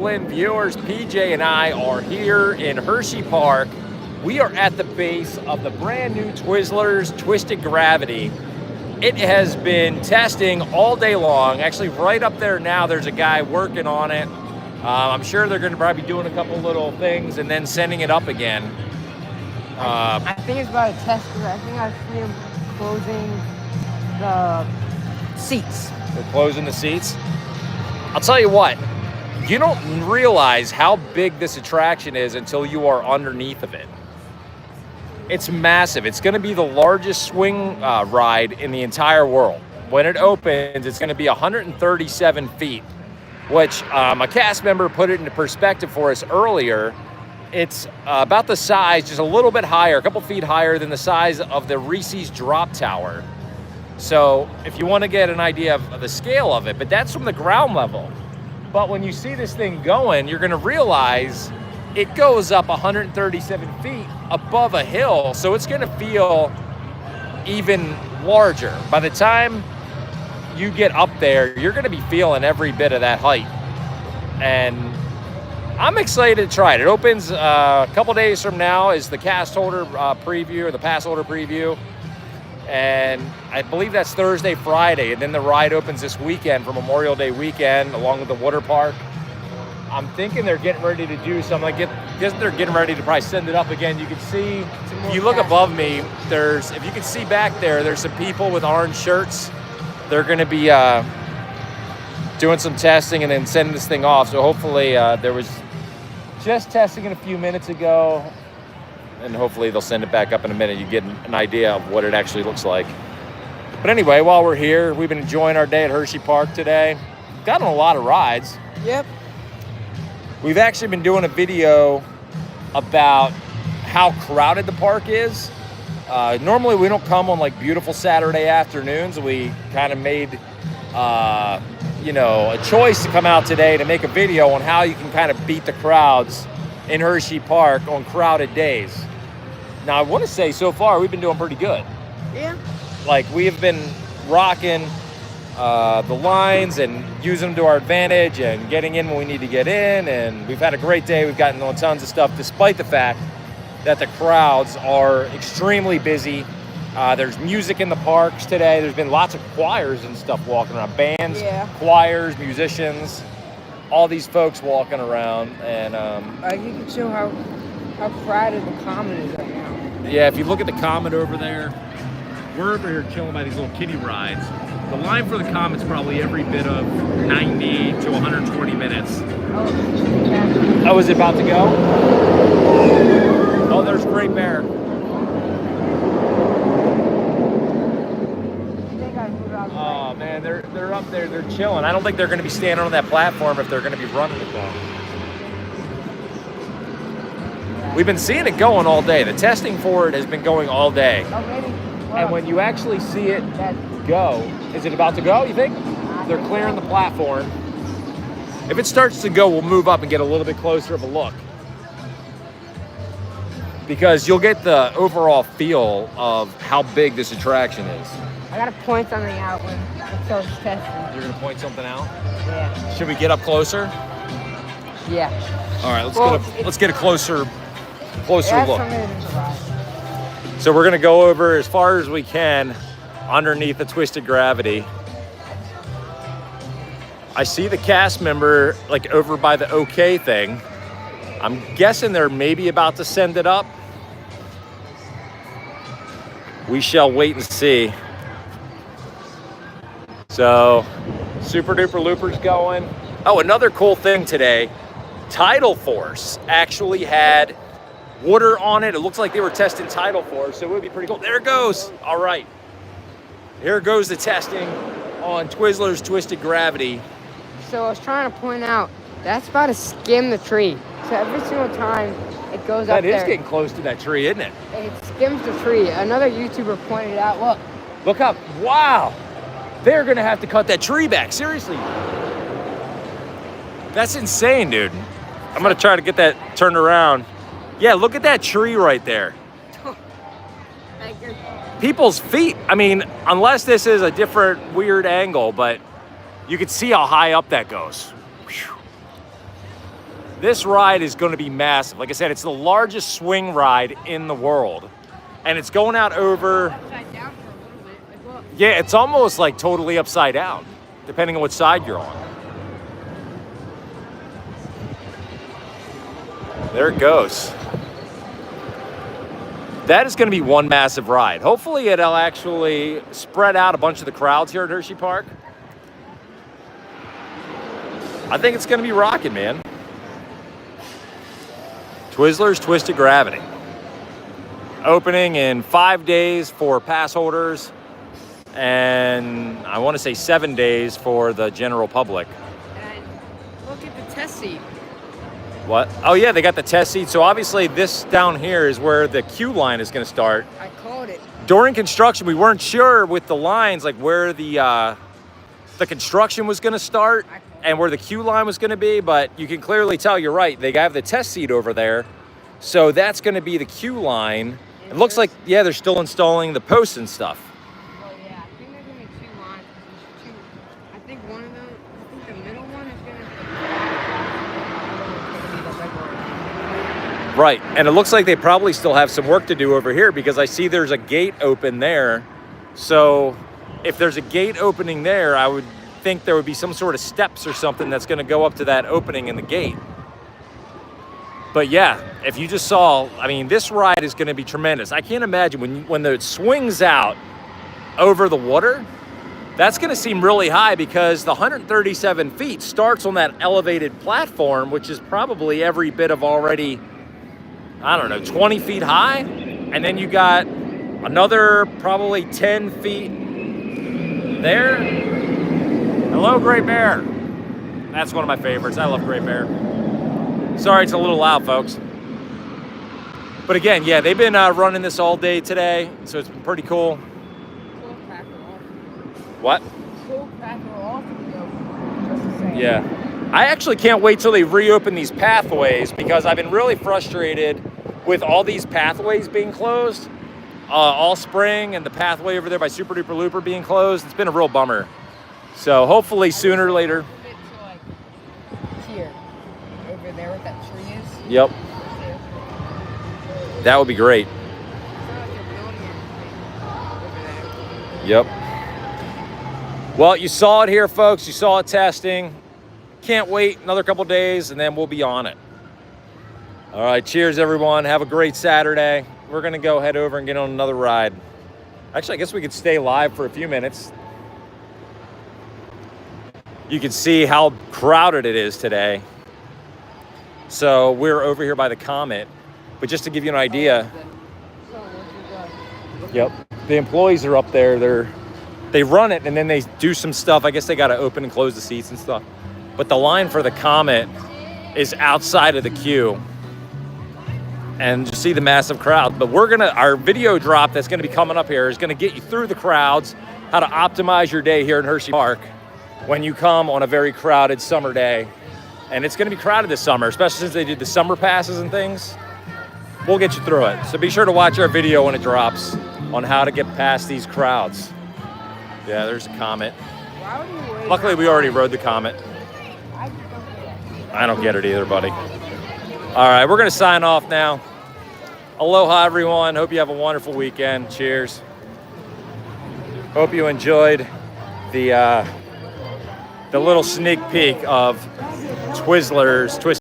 Viewers, PJ and I are here in Hersheypark. We are at the base of the brand new Twizzlers Twisted Gravity. It has been testing all day long. Actually, right up there now, there's a guy working on it. I'm sure they're going to probably be doing a couple little things and then sending it up again. I think it's about a test because I think I see him closing the seats. They're closing the seats. I'll tell you what. You don't realize how big this attraction is until you are underneath of it. It's massive. It's going to be the largest swing ride in the entire world. When it opens, it's going to be 137 feet, which a cast member put it into perspective for us earlier. It's about the size, just a little bit higher, a couple feet higher than the size of the Reese's Drop Tower. So if you want to get an idea of the scale of it, but that's from the ground level. But when you see this thing going, you're going to realize it goes up 137 feet above a hill. So it's going to feel even larger. By the time you get up there, you're going to be feeling every bit of that height. And I'm excited to try it. It opens a couple days from now is the cast holder preview or the pass holder preview. And I believe that's Thursday, Friday, and then the ride opens this weekend for Memorial Day weekend, along with the water park. I'm thinking they're getting ready to do something. Guess they're getting ready to probably send it up again. You can see, if you look above me, if you can see back there, there's some people with orange shirts. They're going to be doing some testing and then sending this thing off. So hopefully there was just testing it a few minutes ago. And hopefully they'll send it back up in a minute. You get an idea of what it actually looks like. But anyway, while we're here, we've been enjoying our day at Hersheypark today. Gotten a lot of rides. Yep. We've actually been doing a video about how crowded the park is. Normally we don't come on like beautiful Saturday afternoons. We kind of made a choice to come out today to make a video on how you can kind of beat the crowds in Hersheypark on crowded days. Now, I want to say so far we've been doing pretty good. Yeah. Like we have been rocking the lines and using them to our advantage and getting in when we need to get in. And we've had a great day. We've gotten on tons of stuff despite the fact that the crowds are extremely busy. There's music in the parks today. There's been lots of choirs and stuff walking around. Bands, choirs, musicians. All these folks walking around, and you can show how crowded the Comet is right now. Yeah, if you look at the Comet over there, we're over here chilling by these little kiddie rides. The line for the Comet's probably every bit of 90 to 120 minutes. Oh, is it about to go? Oh, there's Great Bear. Oh man, they're up there, they're chilling. I don't think they're going to be standing on that platform if they're going to be running it though. We've been seeing it going all day. The testing for it has been going all day. And when you actually see it go, is it about to go, you think? They're clearing the platform. If it starts to go, we'll move up and get a little bit closer of a look. Because you'll get the overall feel of how big this attraction is. I gotta point something out when it starts testing. You're gonna point something out? Yeah. Should we get up closer? Yeah. All right, let's get a closer look. So we're gonna go over as far as we can underneath the Twisted Gravity. I see the cast member like over by the OK thing. I'm guessing they're maybe about to send it up. We shall wait and see. So, Super Duper Looper's going. Oh, another cool thing today, Tidal Force actually had water on it. It looks like they were testing Tidal Force, so it would be pretty cool. There it goes. All right. Here goes the testing on Twizzlers Twisted Gravity. So I was trying to point out, that's about to skim the tree. So every single time it goes up there. That is getting close to that tree, isn't it? It skims the tree. Another YouTuber pointed out, look. Look up. Wow. They're going to have to cut that tree back. Seriously. That's insane, dude. I'm going to try to get that turned around. Yeah, look at that tree right there. People's feet. I mean, unless this is a different weird angle, but you can see how high up that goes. Whew. This ride is going to be massive. Like I said, it's the largest swing ride in the world. And it's going out over... Upside down for a little bit. Like, look. Yeah, it's almost like totally upside down, depending on which side you're on. There it goes. That is going to be one massive ride. Hopefully it'll actually spread out a bunch of the crowds here at Hersheypark. I think it's going to be rocking, man. Twizzlers Twisted Gravity. Opening in 5 days for pass holders, and I want to say 7 days for the general public. And look at the test seat. What? Oh yeah, they got the test seat. So obviously this down here is where the queue line is going to start. I called it. During construction, we weren't sure with the lines, like where the construction was going to start and where the queue line was going to be, but you can clearly tell, you're right, they have the test seat over there. So that's going to be the queue line. It looks like, yeah, they're still installing the posts and stuff. Well, yeah, I think there's going to be 2 lines. There's 2. I think one of them, I think the middle one is going to be the regular one. Right, and it looks like they probably still have some work to do over here because I see there's a gate open there. So if there's a gate opening there, I would think there would be some sort of steps or something that's going to go up to that opening in the gate. But yeah, if you just saw, I mean, this ride is going to be tremendous. I can't imagine when it swings out over the water, that's going to seem really high because the 137 feet starts on that elevated platform, which is probably every bit of already, I don't know, 20 feet high. And then you got another probably 10 feet there. Hello, Great Bear. That's one of my favorites. I love Great Bear. Sorry, it's a little loud, folks. But again, yeah, they've been running this all day today, so it's been pretty cool. Cool cracker off. What? Cool cracker off. Just to say. Yeah. I actually can't wait till they reopen these pathways because I've been really frustrated with all these pathways being closed all spring, and the pathway over there by Super Duper Looper being closed. It's been a real bummer. So hopefully sooner or later. Here. Over there where that tree is. Yep. That would be great. Yep. Well, you saw it here, folks. You saw it testing. Can't wait another couple days, and then we'll be on it. All right, cheers, everyone. Have a great Saturday. We're going to go head over and get on another ride. Actually, I guess we could stay live for a few minutes. You can see how crowded it is today. So we're over here by the Comet. But just to give you an idea, yep, the employees are up there. They run it and then they do some stuff. I guess they got to open and close the seats and stuff. But the line for the Comet is outside of the queue. And you see the massive crowd. But our video drop that's gonna be coming up here is gonna get you through the crowds, how to optimize your day here in Hersheypark when you come on a very crowded summer day. And it's gonna be crowded this summer, especially since they did the summer passes and things. We'll get you through it. So be sure to watch our video when it drops on how to get past these crowds. Yeah, there's a Comet. Luckily, we already rode the Comet. I don't get it either, buddy. All right, we're gonna sign off now. Aloha, everyone. Hope you have a wonderful weekend. Cheers. Hope you enjoyed the little sneak peek of Twizzlers Twisted